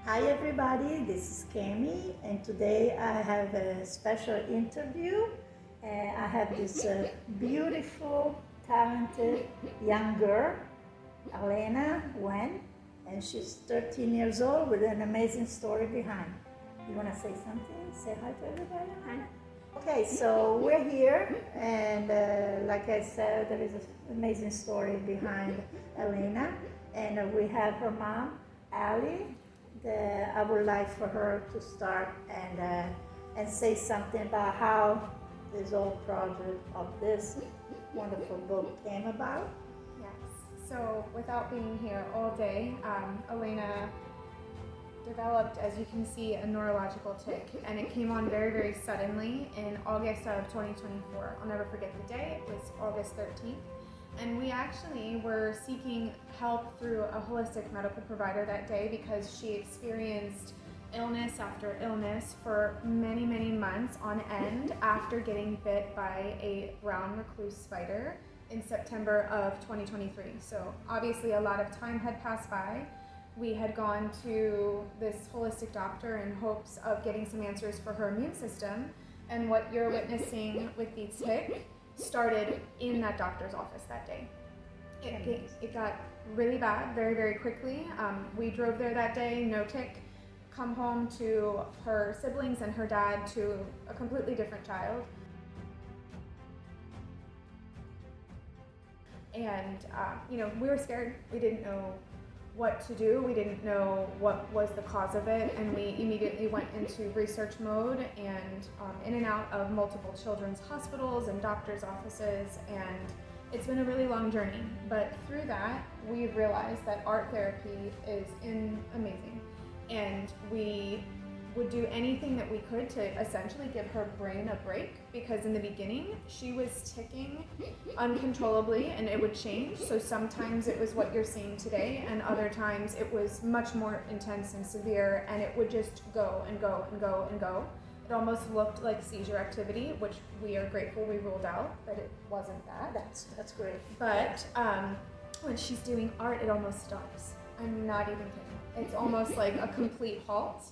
Hi everybody, this is Cami, and today I have a special interview. I have this beautiful, talented young girl, Alayna, and she's 13 years old with an amazing story behind. You want to say something? Say hi to everybody? Hi. Okay, so we're here, and like I said, there is an amazing story behind Alayna, and we have her mom, Ali. I would like for her to start and say something about how this whole project of this wonderful book came about. Yes. So without being here all day, Alayna developed, as you can see, a neurological tic, and it came on very, very suddenly in August of 2024. I'll never forget the day. It was August 13th. And we actually were seeking help through a holistic medical provider that day because she experienced illness after illness for many, many months on end after getting bit by a brown recluse spider in September of 2023. So obviously a lot of time had passed by. We had gone to this holistic doctor in hopes of getting some answers for her immune system, and what you're witnessing with the tic started in that doctor's office that day. It got really bad very, very quickly. We drove there that day, no tic, come home to her siblings and her dad to a completely different child. And, we were scared. We didn't know what to do. We didn't know what was the cause of it, and we immediately went into research mode and in and out of multiple children's hospitals and doctors' offices, and it's been a really long journey. But through that, we've realized that art therapy is amazing, and we would do anything that we could to essentially give her brain a break, because in the beginning she was ticking uncontrollably and it would change. So sometimes it was what you're seeing today, and other times it was much more intense and severe, and it would just go and go and go and go. It almost looked like seizure activity, which we are grateful we ruled out that it wasn't that. That's great. But when she's doing art, it almost stops. I'm not even kidding. It's almost like a complete halt.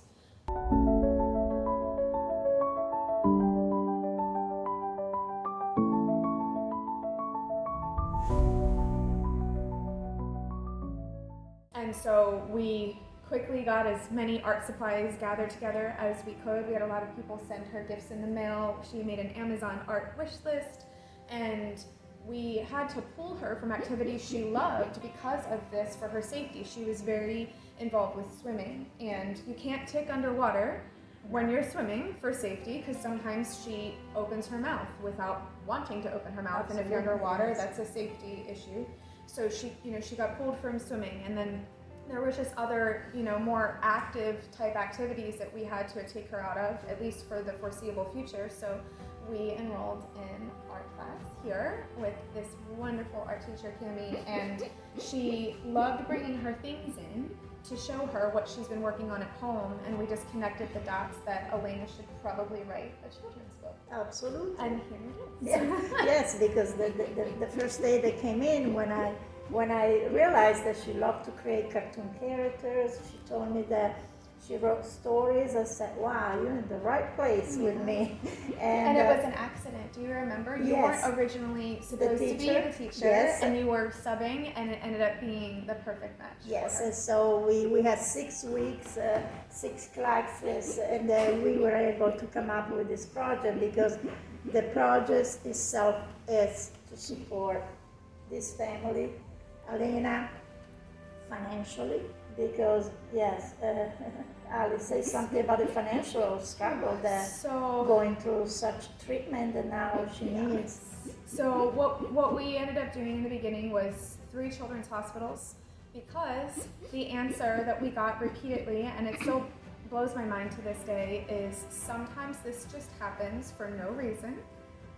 And so we quickly got as many art supplies gathered together as we could. We had a lot of people send her gifts in the mail. She made an Amazon art wish list, and we had to pull her from activities she loved because of this for her safety. She was very involved with swimming, and you can't tic underwater when you're swimming for safety, because sometimes she opens her mouth without wanting to open her mouth. Absolutely. And if you're underwater, that's a safety issue. So she got pulled from swimming, and then there was just other, more active type activities that we had to take her out of, at least for the foreseeable future. So we enrolled in art class here with this wonderful art teacher, Kimmy, and she loved bringing her things in to show her what she's been working on at home, and we just connected the dots that Alayna should probably write a children's book. Absolutely. And here it is. Yeah. Yes, because the first day they came in, when I realized that she loved to create cartoon characters, she told me that she wrote stories. I said, wow, you're in the right place with me. And it was an accident. Do you remember? You yes. weren't originally supposed to be the teacher, yes. And you were subbing, and it ended up being the perfect match. Yes, and so we had 6 weeks, 6 classes, and then we were able to come up with this project, because the project itself is to support this family, Alayna, financially, because yes, Ali, say something about the financial struggle that going through such treatment that now she needs. So what we ended up doing in the beginning was 3 children's hospitals, because the answer that we got repeatedly, and it still blows my mind to this day, is sometimes this just happens for no reason,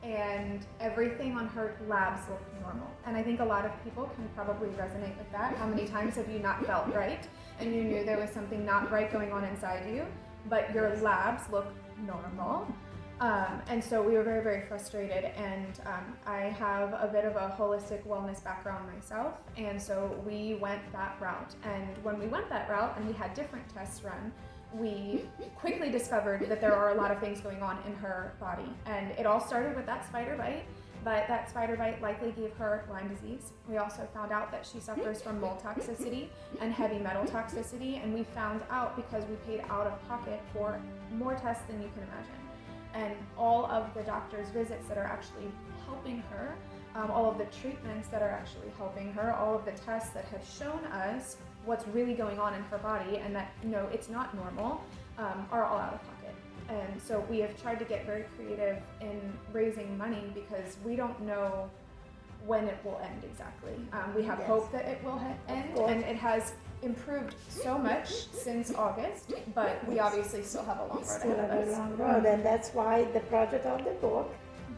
and everything on her labs look normal. And I think a lot of people can probably resonate with that. How many times have you not felt right, and you knew there was something not right going on inside you, but your labs look normal? And so we were very, very frustrated. And I have a bit of a holistic wellness background myself. And so we went that route. And when we went that route and we had different tests run, we quickly discovered that there are a lot of things going on in her body. And it all started with that spider bite. But that spider bite likely gave her Lyme disease. We also found out that she suffers from mold toxicity and heavy metal toxicity. And we found out because we paid out of pocket for more tests than you can imagine. And all of the doctor's visits that are actually helping her, all of the treatments that are actually helping her, all of the tests that have shown us what's really going on in her body and that, no, it's not normal, are all out of pocket. And so we have tried to get very creative in raising money because we don't know when it will end exactly. We have hope that it will end, and it has improved so much since August, but we obviously still have a long road ahead of us. Long road, and that's why the project of the book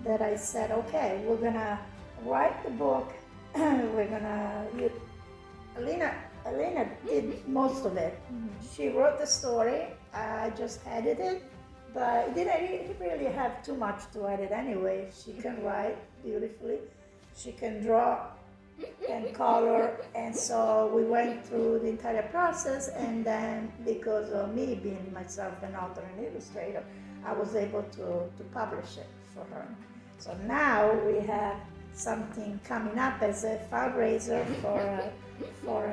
that I said, okay, we're gonna write the book. Alayna did most of it. She wrote the story. I just edited, but it didn't really have too much to edit anyway. She can write beautifully. She can draw and color, and so we went through the entire process, and then because of me being myself an author and illustrator, I was able to publish it for her. So now we have something coming up as a fundraiser for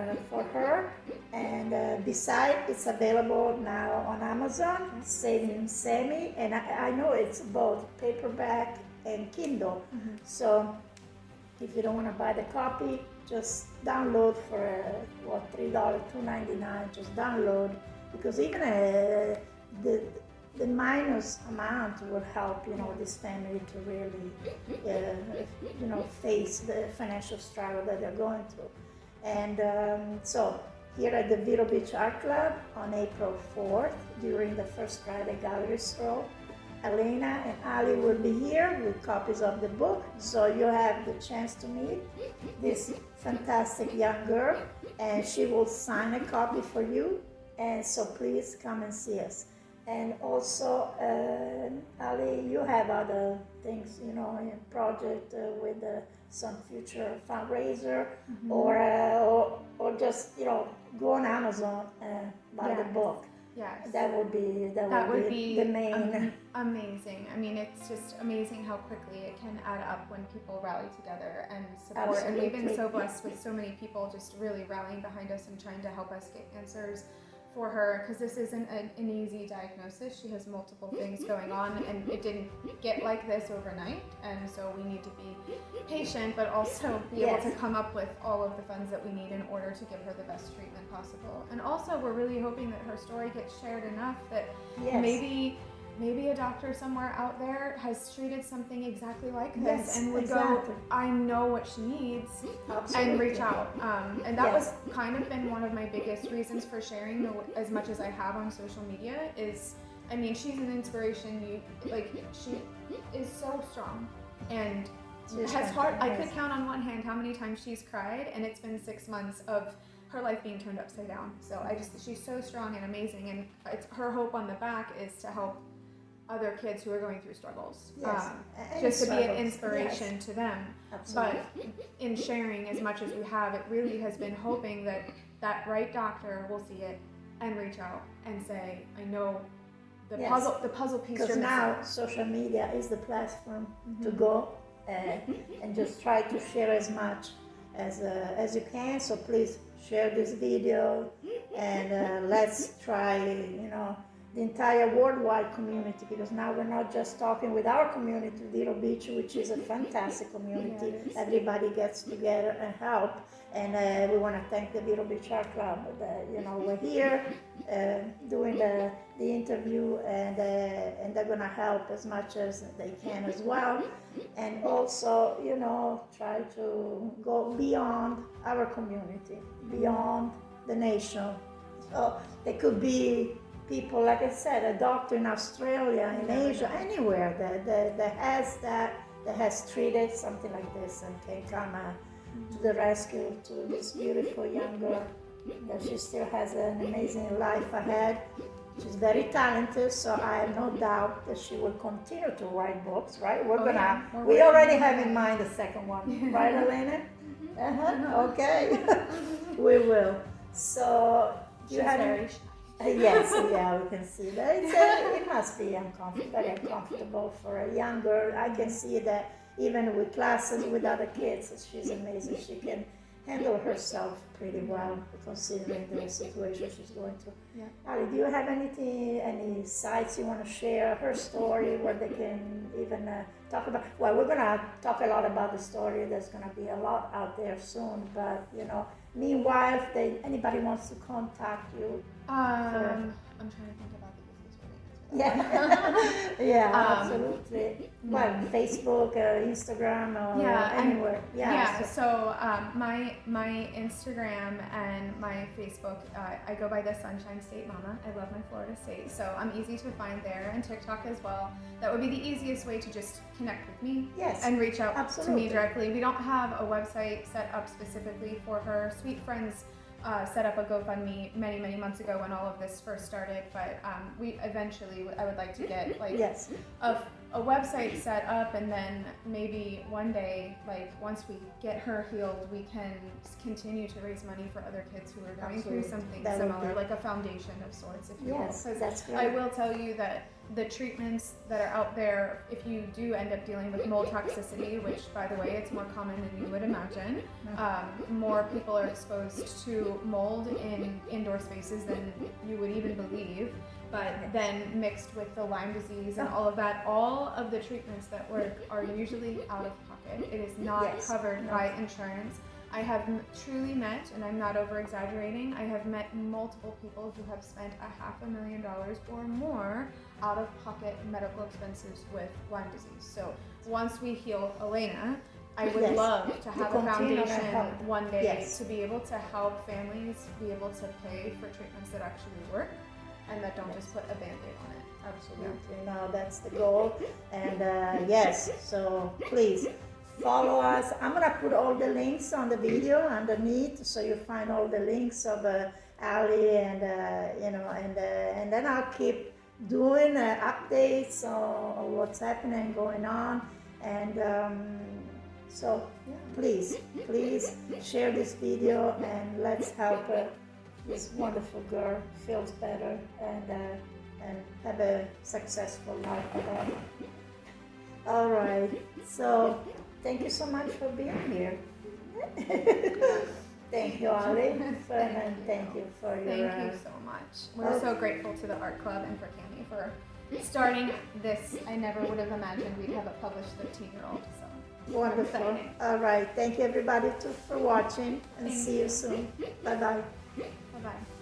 her, and besides, it's available now on Amazon, Saving Sammy, and I know it's both paperback and Kindle. So if you don't want to buy the copy, just download for $3, $2.99. Just download, because even the minus amount will help this family to really face the financial struggle that they're going through. And so here at the Vero Beach Art Club on April 4th during the First Friday Gallery Stroll, Alayna and Ali will be here with copies of the book, so you have the chance to meet this fantastic young girl, and she will sign a copy for you, and so please come and see us. And also, Ali, you have other things, in project with some future fundraiser, or just, go on Amazon and buy the book. Yes. That would be the main. Amazing. I mean, it's just amazing how quickly it can add up when people rally together and support. Absolutely. And we've been so blessed with so many people just really rallying behind us and trying to help us get answers for her, because this isn't an easy diagnosis. She has multiple things going on, and it didn't get like this overnight, and so we need to be patient, but also be able to come up with all of the funds that we need in order to give her the best treatment possible. And also, we're really hoping that her story gets shared enough that maybe a doctor somewhere out there has treated something exactly like this and would go, I know what she needs, and reach out. And that was kind of been one of my biggest reasons for sharing as much as I have on social media is, I mean, she's an inspiration. She is so strong and has hard. I could count on one hand how many times she's cried, and it's been 6 months of her life being turned upside down. So she's so strong and amazing, and it's her hope on the back is to help other kids who are going through struggles, just to be an inspiration to them. Absolutely. But in sharing as much as we have, it really has been hoping that that right doctor will see it and reach out and say, I know the puzzle piece. Because now social media is the platform to go and just try to share as much as you can. So please share this video, and let's try, the entire worldwide community, because now we're not just talking with our community, Vero Beach, which is a fantastic community. Everybody gets together and help, and we want to thank the Vero Beach Art Club. We're here doing the interview, and they're going to help as much as they can as well, and also, try to go beyond our community, beyond the nation. So they could be people, like I said, a doctor in Australia, in Asia, anywhere that has treated something like this and can come to the rescue to this beautiful young girl. That she still has an amazing life ahead, She's very talented, so I have no doubt that she will continue to write books, right? We already have in mind the second one, right, Alayna? Okay, we will. So, do you She's have very yes, yeah, we can see that. It must be very uncomfortable for a young girl. I can see that even with classes with other kids, she's amazing. She can handle herself pretty well, considering the situation she's going through. Yeah. Ali, do you have any sites you want to share, her story, where they can even talk about? Well, we're going to talk a lot about the story. There's going to be a lot out there soon, but, meanwhile, if anybody wants to contact you. I'm trying to think about the easiest way to answer that. Yeah, absolutely. Well, Facebook, Instagram, or anywhere. So my Instagram and my Facebook, I go by the Sunshine State Mama. I love my Florida state, so I'm easy to find there, and TikTok as well. That would be the easiest way to just connect with me and reach out to me directly. We don't have a website set up specifically for her. Sweet Friends set up a GoFundMe many months ago when all of this first started, but I would like to get a website set up, and then maybe one day, once we get her healed, we can continue to raise money for other kids who are going through something similar, like a foundation of sorts, if you will. That's great. I will tell you that the treatments that are out there, if you do end up dealing with mold toxicity, which, by the way, it's more common than you would imagine, more people are exposed to mold in indoor spaces than you would even believe. But then mixed with the Lyme disease and all of that, all of the treatments that work are usually out of pocket. It is not covered by insurance. I have truly met, and I'm not over exaggerating, I have met multiple people who have spent $500,000 or more out of pocket medical expenses with Lyme disease. So once we heal Alayna, I would love to have a foundation one day to be able to help families be able to pay for treatments that actually work and that don't just put a Band-Aid on it. Absolutely. No, that's the goal. And so please follow us. I'm gonna put all the links on the video underneath, so you find all the links of Ali and and then I'll keep doing updates on what's happening and going on. And so please share this video and let's help this wonderful girl feels better and have a successful life. All right. So thank you so much for being here. Thank you, Ali, and thank you for your. Thank you so much. We're so grateful to the art club and for Cami for starting this. I never would have imagined we'd have a published 13-year-old. So wonderful. All right. Thank you, everybody, for watching, and see you soon. Bye bye. Bye bye.